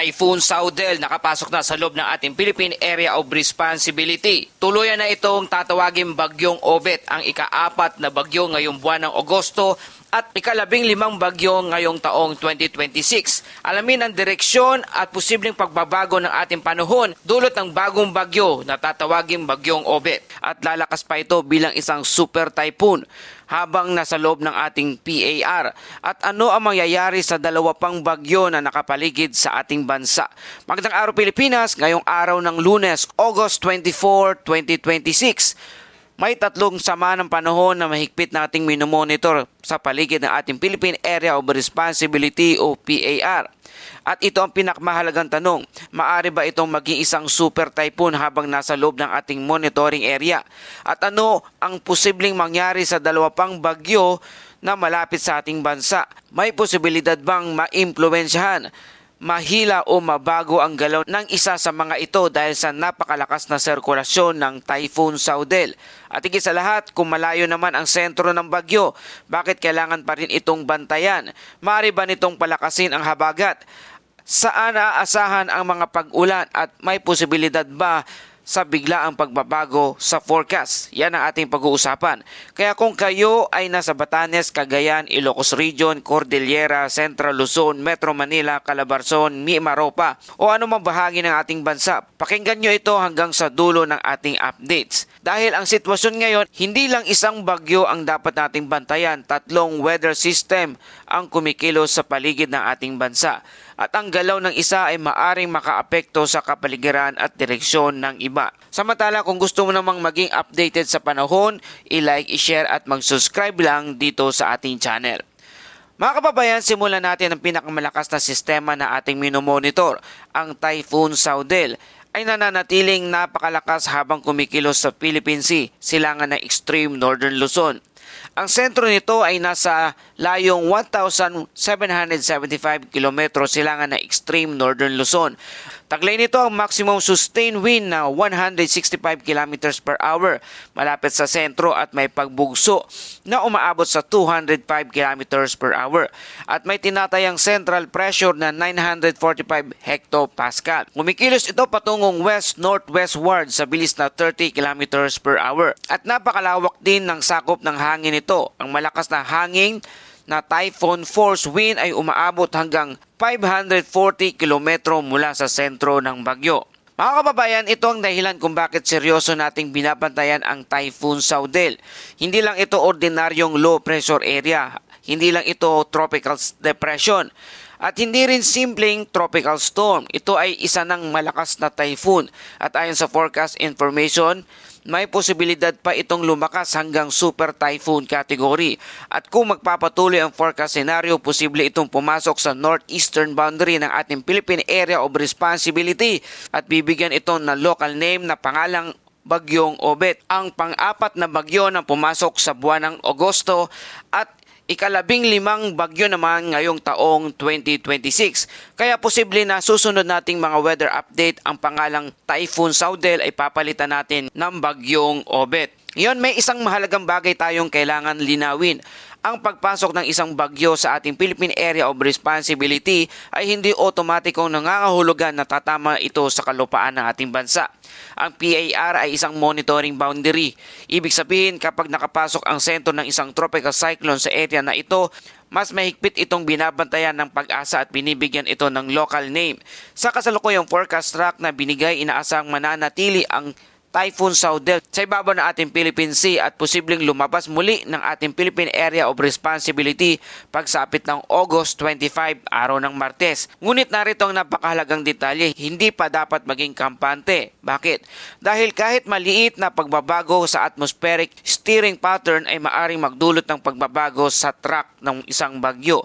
Typhoon Saudel nakapasok na sa loob ng ating Philippine Area of Responsibility. Tuluyan na itong tatawaging bagyong Obet, ang ika-4 na bagyo ngayong buwan ng Agosto at ika-15 bagyo ngayong taong 2026. Alamin ang direksyon at posibleng pagbabago ng ating panahon dulot ng bagong bagyo na tatawaging bagyong Obet. At lalakas pa ito bilang isang super typhoon habang nasa loob ng ating PAR. At ano ang mangyayari sa dalawa pang bagyo na nakapaligid sa ating bansa? Magandang araw Pilipinas, ngayong araw ng Lunes, August 24, 2026. May tatlong sama ng panahon na mahigpit nating minomonitor sa paligid ng ating Philippine Area of Responsibility o PAR. At ito ang pinakamahalagang tanong, maaari ba itong maging isang super typhoon habang nasa loob ng ating monitoring area? At ano ang posibleng mangyari sa dalawa pang bagyo na malapit sa ating bansa? May posibilidad bang maimpluwensyahan, mahila o mabago ang galaw ng isa sa mga ito dahil sa napakalakas na sirkulasyon ng Typhoon Saudel? At higit sa lahat, kung malayo naman ang sentro ng bagyo, bakit kailangan pa rin itong bantayan? Maaari ba nitong palakasin ang habagat? Saan aasahan ang mga pag-ulan at may posibilidad ba sa biglaang pagbabago sa forecast? Yan ang ating pag-uusapan. Kaya kung kayo ay nasa Batanes, Cagayan, Ilocos Region, Cordillera, Central Luzon, Metro Manila, Calabarzon, Mimaropa o anumang bahagi ng ating bansa, pakinggan nyo ito hanggang sa dulo ng ating updates. Dahil ang sitwasyon ngayon, hindi lang isang bagyo ang dapat nating bantayan, tatlong weather system ang kumikilos sa paligid ng ating bansa. At ang galaw ng isa ay maaring makaapekto sa kapaligiran at direksyon ng iba. Samantala, kung gusto mo namang maging updated sa panahon, i-like, i-share at mag-subscribe lang dito sa ating channel. Mga kababayan, simulan natin ang pinakamalakas na sistema na ating minomonitor, ang Typhoon Saudel ay nananatiling napakalakas habang kumikilos sa Philippine Sea, silangan ng extreme northern Luzon. Ang sentro nito ay nasa layong 1,775 km silangan ng extreme northern Luzon. Taglay nito ang maximum sustained wind na 165 km per hour malapit sa sentro at may pagbugso na umaabot sa 205 km per hour. At may tinatayang central pressure na 945 hectopascal. Kumikilos ito patungong west-northwestward sa bilis na 30 km per hour. At napakalawak din ng sakop ng hangin nito. Ang malakas na hangin na typhoon force wind ay umaabot hanggang 540 km mula sa sentro ng bagyo. Mga kababayan, ito ang dahilan kung bakit seryoso nating binabantayan ang Typhoon Saudel. Hindi lang ito ordinaryong low pressure area, hindi lang ito tropical depression, at hindi rin simpleng tropical storm. Ito ay isa ng malakas na typhoon at ayon sa forecast information, may posibilidad pa itong lumakas hanggang super typhoon category. At kung magpapatuloy ang forecast scenario, posible itong pumasok sa northeastern boundary ng ating Philippine Area of Responsibility at bibigyan ito ng local name na pangalang Bagyong Obet. Ang pang-apat na bagyo na pumasok sa buwan ng Agosto at ika-15 bagyo naman ngayong taong 2026. Kaya posible na susunod nating mga weather update ang pangalang Typhoon Saudel ay papalitan natin ng Bagyong Obet. Ngayon, may isang mahalagang bagay tayong kailangan linawin. Ang pagpasok ng isang bagyo sa ating Philippine Area of Responsibility ay hindi otomatikong nangangahulugan na tatama ito sa kalupaan ng ating bansa. Ang PAR ay isang monitoring boundary. Ibig sabihin, kapag nakapasok ang sentro ng isang tropical cyclone sa area na ito, mas mahigpit itong binabantayan ng Pag-asa at binibigyan ito ng local name. Sa kasalukuyang forecast track na binigay, inaasang mananatili ang Typhoon Saudel sa ibabaw ng ating Philippine Sea at posibleng lumabas muli ng ating Philippine Area of Responsibility pagsapit ng August 25, araw ng Martes. Ngunit narito ang napakahalagang detalye, hindi pa dapat maging kampante. Bakit? Dahil kahit maliit na pagbabago sa atmospheric steering pattern ay maaring magdulot ng pagbabago sa track ng isang bagyo.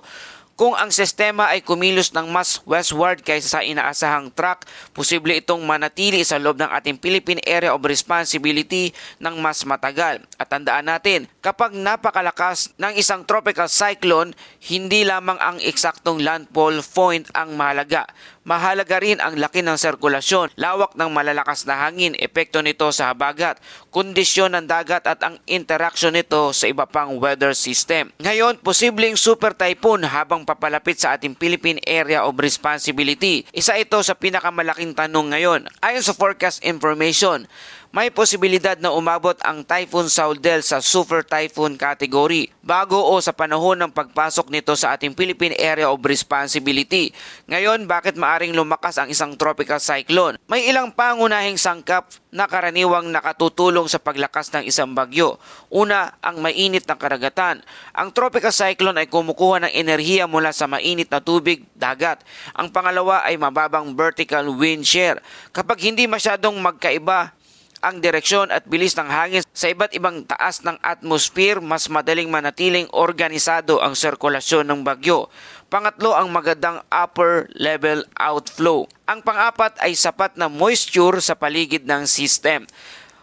Kung ang sistema ay kumilos ng mas westward kaysa sa inaasahang track, posible itong manatili sa loob ng ating Philippine Area of Responsibility ng mas matagal. At tandaan natin, kapag napakalakas ng isang tropical cyclone, hindi lamang ang eksaktong landfall point ang mahalaga. Mahalaga rin ang laki ng sirkulasyon, lawak ng malalakas na hangin, epekto nito sa habagat, kondisyon ng dagat at ang interaksyon nito sa iba pang weather system. Ngayon, posibleng super typhoon habang papalapit sa ating Philippine Area of Responsibility. Isa ito sa pinakamalaking tanong ngayon. Ayon sa forecast information, may posibilidad na umabot ang Typhoon Saudel sa Super Typhoon category bago o sa panahon ng pagpasok nito sa ating Philippine Area of Responsibility. Ngayon, bakit maaring lumakas ang isang tropical cyclone? May ilang pangunahing sangkap na karaniwang nakatutulong sa paglakas ng isang bagyo. Una, ang mainit na karagatan. Ang tropical cyclone ay kumukuha ng enerhiya mula sa mainit na tubig, dagat. Ang pangalawa ay mababang vertical wind shear. Kapag hindi masyadong magkaiba ang direksyon at bilis ng hangin sa iba't ibang taas ng atmosphere, mas madaling manatiling organisado ang sirkulasyon ng bagyo. Pangatlo, ang magandang upper level outflow. Ang pang-apat ay sapat na moisture sa paligid ng system.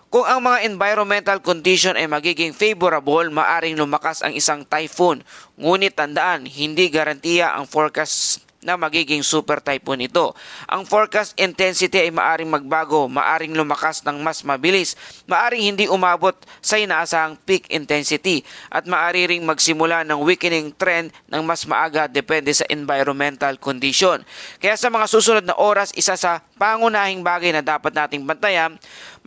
Kung ang mga environmental condition ay magiging favorable, maaring lumakas ang isang typhoon. Ngunit tandaan, hindi garantiya ang forecast na magiging super typhoon ito. Ang forecast intensity ay maaring magbago, maaring lumakas ng mas mabilis, maaring hindi umabot sa inaasahang peak intensity, at maaari ring magsimula ng weakening trend ng mas maaga depende sa environmental condition. Kaya sa mga susunod na oras, isa sa pangunahing bagay na dapat nating bantayan,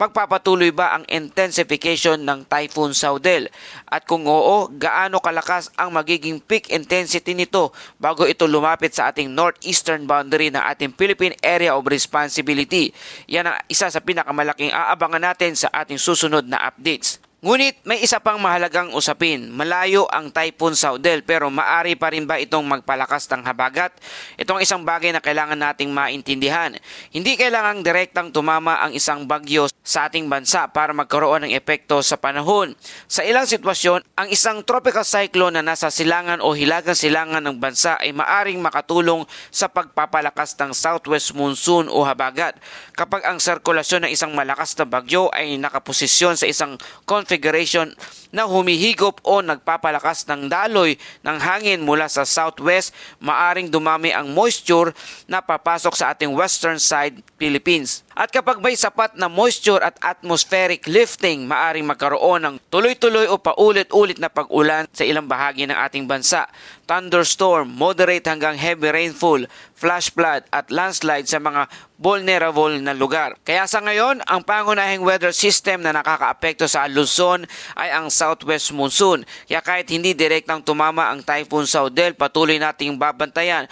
magpapatuloy ba ang intensification ng Typhoon Saudel? At kung oo, gaano kalakas ang magiging peak intensity nito bago ito lumapit sa ating northeastern boundary ng ating Philippine Area of Responsibility? Yan ang isa sa pinakamalaking aabangan natin sa ating susunod na updates. Ngunit may isa pang mahalagang usapin. Malayo ang Typhoon Saudel pero maari pa rin ba itong magpalakas ng habagat? Ito ang isang bagay na kailangan nating maintindihan. Hindi kailangang direktang tumama ang isang bagyo sa ating bansa para magkaroon ng epekto sa panahon. Sa ilang sitwasyon, ang isang tropical cyclone na nasa silangan o hilagang silangan ng bansa ay maaring makatulong sa pagpapalakas ng southwest monsoon o habagat. Kapag ang sirkulasyon ng isang malakas na bagyo ay nakaposisyon sa isang configuration na humihigop o nagpapalakas ng daloy ng hangin mula sa southwest, maaring dumami ang moisture na papasok sa ating western side Philippines. At kapag may sapat na moisture at atmospheric lifting, maaring magkaroon ng tuloy-tuloy o paulit-ulit na pag-ulan sa ilang bahagi ng ating bansa. Thunderstorm, moderate hanggang heavy rainfall, flash flood at landslide sa mga vulnerable na lugar. Kaya sa ngayon, ang pangunahing weather system na nakakaapekto sa Luzon ay ang southwest monsoon. Kaya kahit hindi direktang tumama ang Typhoon Saudel, patuloy nating babantayan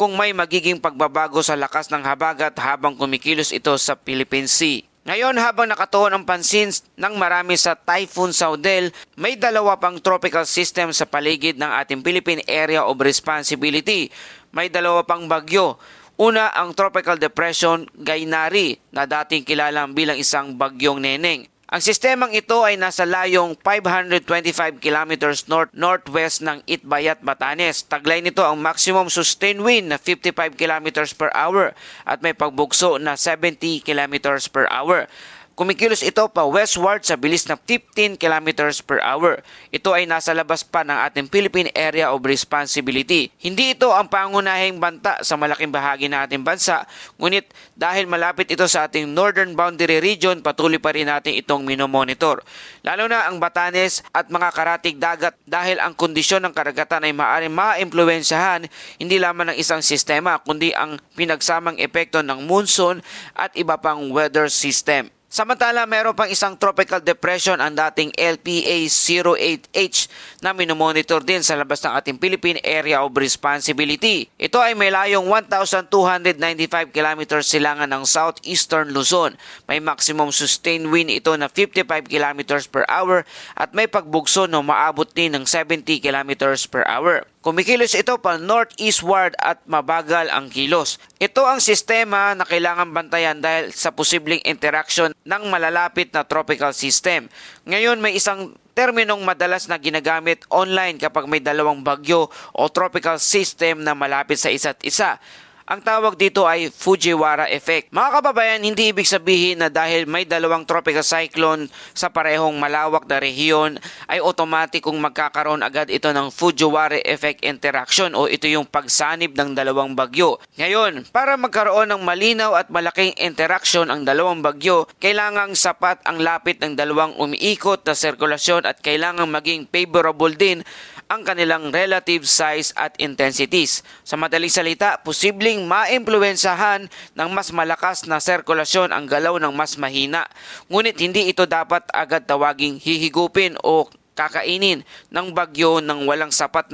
kung may magiging pagbabago sa lakas ng habagat habang kumikilos ito sa Philippine Sea. Ngayon, habang nakatuon ang pansin ng marami sa Typhoon Saudel, may dalawa pang tropical system sa paligid ng ating Philippine Area of Responsibility. May dalawa pang bagyo. Una, ang Tropical Depression Gainari na dating kilala bilang isang bagyong neneng. Ang sistemang ito ay nasa layong 525 kilometers north-northwest ng Itbayat, Batanes. Taglay nito ang maximum sustained wind na 55 kilometers per hour at may pagbugso na 70 kilometers per hour. Kumikilos ito pa westward sa bilis na 15 kilometers per hour. Ito ay nasa labas pa ng ating Philippine Area of Responsibility. Hindi ito ang pangunahing banta sa malaking bahagi ng ating bansa, ngunit dahil malapit ito sa ating northern boundary region, patuloy pa rin natin itong minomonitor. Lalo na ang Batanes at mga karatig dagat dahil ang kondisyon ng karagatan ay maaaring maimpluwensyahan hindi lamang ng isang sistema kundi ang pinagsamang epekto ng monsoon at iba pang weather system. Samantala, meron pang isang tropical depression ang dating LPA-08H na minomonitor din sa labas ng ating Philippine Area of Responsibility. Ito ay may layong 1,295 kilometers silangan ng southeastern Luzon. May maximum sustained wind ito na 55 kilometers per hour at may pagbugso na maabot din ng 70 kilometers per hour. Kumikilos ito pa northeastward at mabagal ang kilos. Ito ang sistema na kailangan bantayan dahil sa posibleng interaction ng malalapit na tropical system. Ngayon may isang terminong madalas na ginagamit online kapag may dalawang bagyo o tropical system na malapit sa isa't isa. Ang tawag dito ay Fujiwara effect. Mga kababayan, hindi ibig sabihin na dahil may dalawang tropical cyclone sa parehong malawak na rehiyon ay automatikong magkakaroon agad ito ng Fujiwara effect interaction o ito yung pagsanib ng dalawang bagyo. Ngayon, para magkaroon ng malinaw at malaking interaction ang dalawang bagyo, kailangang sapat ang lapit ng dalawang umiikot na sirkulasyon at kailangang maging favorable din ang kanilang relative size at intensities. Sa madaling salita, posibleng maimpluwensyahan ng mas malakas na sirkulasyon ang galaw ng mas mahina. Ngunit hindi ito dapat agad tawaging hihigupin o kakainin ng bagyo ng walang sapat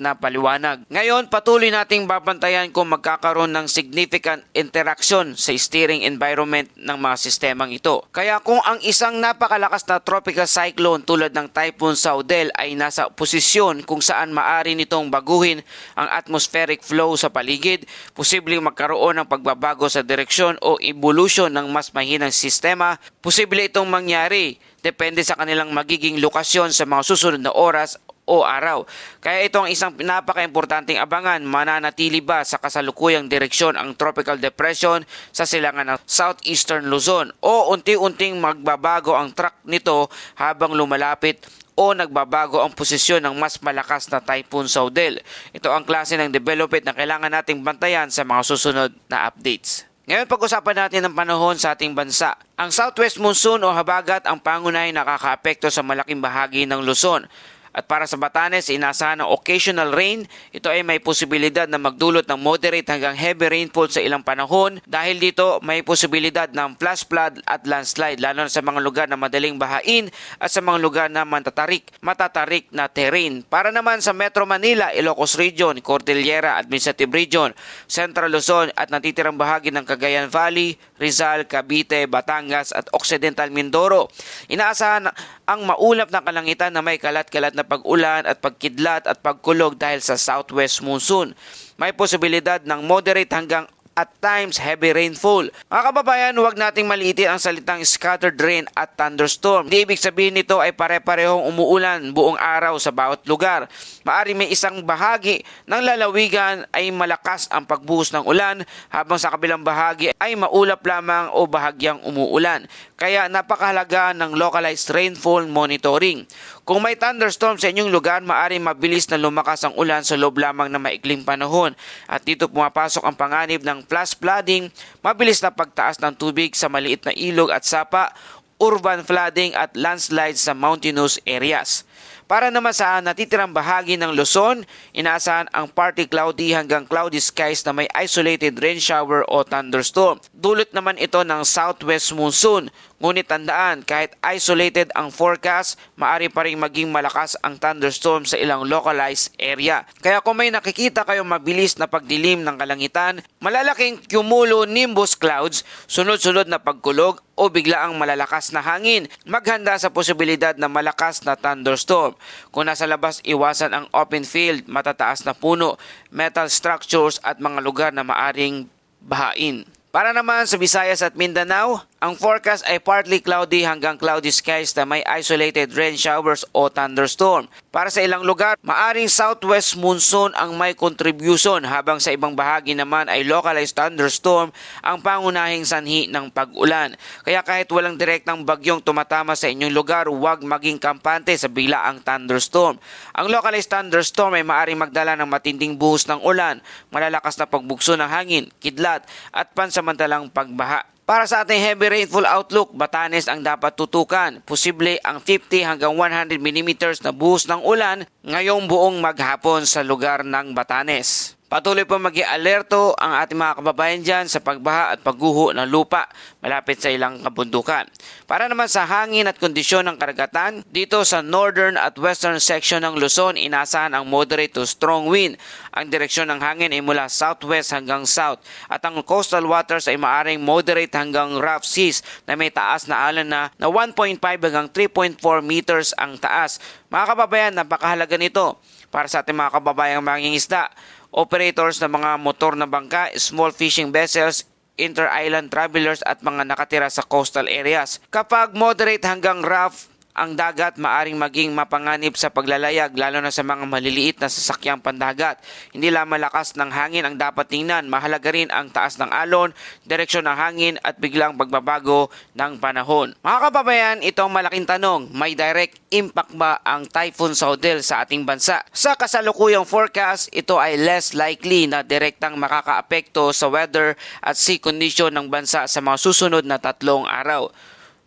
na paliwanag. Ngayon, patuloy nating babantayan kung magkakaroon ng significant interaction sa steering environment ng mga sistemang ito. Kaya kung ang isang napakalakas na tropical cyclone tulad ng Typhoon Saudel ay nasa posisyon kung saan maari nitong baguhin ang atmospheric flow sa paligid, posibleng magkaroon ng pagbabago sa direksyon o evolution ng mas mahinang sistema. Posible itong mangyari depende sa kanilang magiging lokasyon sa mga susunod na oras o araw. Kaya ito ang isang napaka-importanting abangan, mananatili ba sa kasalukuyang direksyon ang tropical depression sa silangan ng southeastern Luzon o unti-unting magbabago ang track nito habang lumalapit o nagbabago ang posisyon ng mas malakas na Typhoon Saudel. Ito ang klase ng development na kailangan nating bantayan sa mga susunod na updates. Ngayon, pag-usapan natin ang panahon sa ating bansa. Ang southwest monsoon o habagat ang pangunahing nakakaapekto sa malaking bahagi ng Luzon. At para sa Batanes, inasahan ng occasional rain. Ito ay may posibilidad na magdulot ng moderate hanggang heavy rainfall sa ilang panahon. Dahil dito, may posibilidad ng flash flood at landslide, lalo na sa mga lugar na madaling bahain at sa mga lugar na matatarik na terrain. Para naman sa Metro Manila, Ilocos Region, Cordillera Administrative Region, Central Luzon at natitirang bahagi ng Cagayan Valley, Rizal, Cavite, Batangas at Occidental Mindoro. Inaasahan ang maulap na kalangitan na may kalat-kalat na pag-ulan at pagkidlat at pagkulog dahil sa southwest monsoon. May posibilidad ng moderate hanggang at times heavy rainfall. Mga kababayan, huwag nating maliitin ang salitang scattered rain at thunderstorm. Hindi ibig sabihin nito ay pare-parehong umuulan buong araw sa bawat lugar. Maari may isang bahagi ng lalawigan ay malakas ang pagbuhos ng ulan habang sa kabilang bahagi ay maulap lamang o bahagyang umuulan. Kaya napakahalaga ng localized rainfall monitoring. Kung may thunderstorm sa inyong lugar, maaaring mabilis na lumakas ang ulan sa loob lamang ng maikling panahon. At dito pumapasok ang panganib ng flash flooding, mabilis na pagtaas ng tubig sa maliit na ilog at sapa, urban flooding at landslides sa mountainous areas. Para naman sa natitirang bahagi ng Luzon, inaasahan ang partly cloudy hanggang cloudy skies na may isolated rain shower o thunderstorm. Dulot naman ito ng southwest monsoon. Ngunit tandaan, kahit isolated ang forecast, maaari pa rin maging malakas ang thunderstorm sa ilang localized area. Kaya kung may nakikita kayong mabilis na pagdilim ng kalangitan, malalaking cumulonimbus clouds, sunod-sunod na pagkulog o biglaang malalakas na hangin, maghanda sa posibilidad na malakas na thunderstorm. Kung nasa labas, iwasan ang open field, matataas na puno, metal structures at mga lugar na maaring bahain. Para naman sa Visayas at Mindanao, ang forecast ay partly cloudy hanggang cloudy skies na may isolated rain showers o thunderstorm. Para sa ilang lugar, maaring southwest monsoon ang may contribution habang sa ibang bahagi naman ay localized thunderstorm ang pangunahing sanhi ng pag-ulan. Kaya kahit walang direktang bagyong tumatama sa inyong lugar, huwag maging kampante sa biglaang thunderstorm. Ang localized thunderstorm ay maaring magdala ng matinding buhos ng ulan, malalakas na pagbugso ng hangin, kidlat at pansamantalang pagbaha. Para sa ating heavy rainfall outlook, Batanes ang dapat tutukan. Posible ang 50 hanggang 100 mm na buhos ng ulan ngayong buong maghapon sa lugar ng Batanes. Patuloy po mag-i-alerto ang ating mga kababayan dyan sa pagbaha at pagguho ng lupa malapit sa ilang kabundukan. Para naman sa hangin at kondisyon ng karagatan, dito sa northern at western section ng Luzon, inasahan ang moderate to strong wind. Ang direksyon ng hangin ay mula southwest hanggang south at ang coastal waters ay maaring moderate hanggang rough seas na may taas na alon na 1.5 hanggang 3.4 meters ang taas. Mga kababayan, napakahalaga nito para sa ating mga kababayang mangingisda, operators ng mga motor na bangka, small fishing vessels, inter-island travelers at mga nakatira sa coastal areas. Kapag moderate hanggang rough ang dagat, maaring maging mapanganib sa paglalayag lalo na sa mga maliliit na sasakyang pandagat. Hindi lang malakas ng hangin ang dapat tingnan, mahalaga rin ang taas ng alon, direksyon ng hangin at biglang pagbabago ng panahon. Mga kababayan, ito ang malaking tanong, may direct impact ba ang Typhoon Saudel sa ating bansa? Sa kasalukuyang forecast, ito ay less likely na direktang makakaapekto sa weather at sea condition ng bansa sa mga susunod na 3 araw.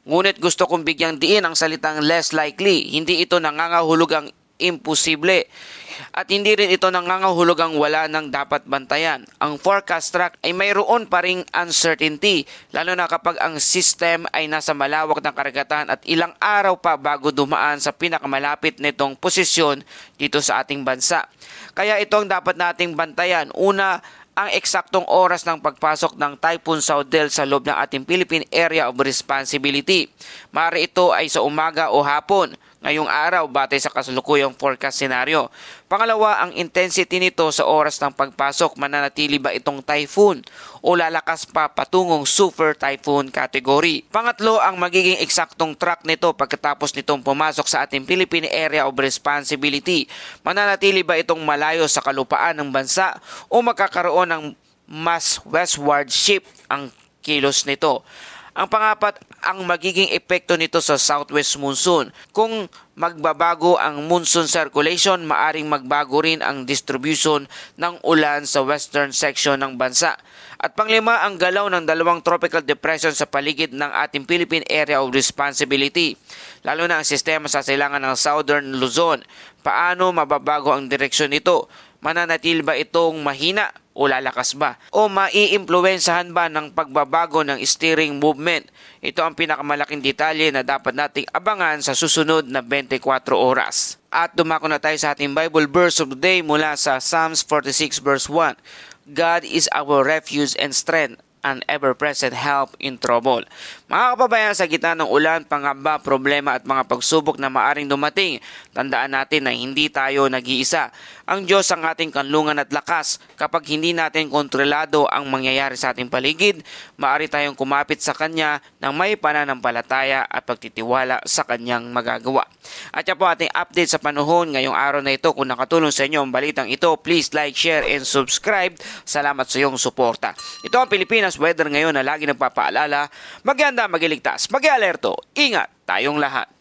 Ngunit gusto kong bigyang diin ang salitang less likely. Hindi ito nangangahulugang imposible. At hindi rin ito nangangahulugang wala ng dapat bantayan. Ang forecast track ay mayroon pa ring uncertainty, lalo na kapag ang system ay nasa malawak ng karagatan at ilang araw pa bago dumaan sa pinakamalapit nitong posisyon dito sa ating bansa. Kaya ito ang dapat nating bantayan. Una, ang eksaktong oras ng pagpasok ng Typhoon Southel sa loob ng ating Philippine Area of Responsibility. Maaari ito ay sa umaga o hapon, ngayong araw batay sa kasalukuyang forecast scenario. Pangalawa, ang intensity nito sa oras ng pagpasok. Mananatili ba itong typhoon o lalakas pa patungong super typhoon category? Pangatlo, ang magiging eksaktong track nito pagkatapos nitong pumasok sa ating Philippine Area of Responsibility. Mananatili ba itong malayo sa kalupaan ng bansa o magkakaroon ng mas westward shift ang kilos nito? Ang pangapat, ang magiging epekto nito sa southwest monsoon. Kung magbabago ang monsoon circulation, maaring magbago rin ang distribution ng ulan sa western section ng bansa. At panglima, ang galaw ng dalawang tropical depression sa paligid ng ating Philippine Area of Responsibility, lalo na ang sistema sa silangan ng Southern Luzon. Paano mababago ang direksyon nito? Mananatili ba itong mahina o lalakas ba? O maiimpluwensahan ba ng pagbabago ng steering movement? Ito ang pinakamalaking detalye na dapat nating abangan sa susunod na 24 oras. At dumako na tayo sa ating Bible verse of the day mula sa Psalms 46 verse 1. God is our refuge and strength, an ever-present help in trouble. Mga kababayan, sa gitna ng ulan, pangamba, problema at mga pagsubok na maaring dumating, tandaan natin na hindi tayo nag-iisa. Ang Diyos ang ating kanlungan at lakas. Kapag hindi natin kontrolado ang mangyayari sa ating paligid, maaari tayong kumapit sa Kanya ng may pananampalataya at pagtitiwala sa Kanyang magagawa. At yan po ating update sa panahon ngayong araw na ito. Kung nakatulong sa inyo ang balitang ito, please like, share, and subscribe. Salamat sa iyong suporta. Ito ang Pilipinas Weather ngayon na lagi nagpapaalala, mag-ianda, mag-iligtas, mag-alerto, ingat tayong lahat.